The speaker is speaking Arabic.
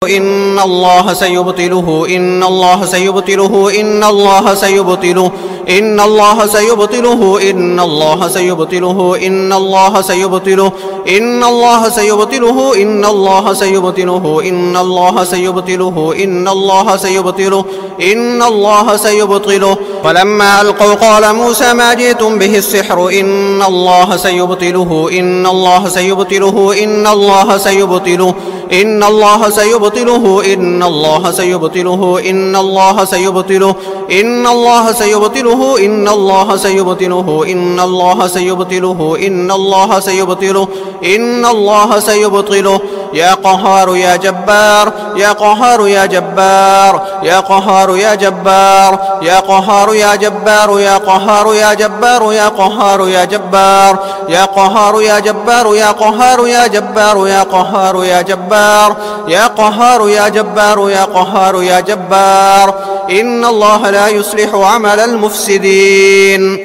إن الله سيبطله إن الله سيبطله إن الله سيبطله إن الله سيبطله إن الله سيبطله إن الله سيبطله إن الله سيبطله إن الله سيبطله إن الله سيبطله إن الله سيبطله إن الله سيبطله. فلما ألقوا قال موسى ما جئتم به السحر إن الله سيبطله إن الله سيبطله إن الله سيبطله إن الله سيبطله إن الله سيبطله إن الله سيبطله إن الله سيبطله إن الله سيبطله إن الله سيبطله إن الله سيبطله إن الله سيبطله. يا قهار يا جبار يا قهار يا جبار يا قهار يا جبار يا قهار يا جبار يا قهار يا جبار يا قهار يا جبار يا قهار يا جبار يا قهار يا جبار يا قهار يا جبار يا قهار يا جبار يا قهار يا جبار. إن الله لا يصلح عمل المفسدين.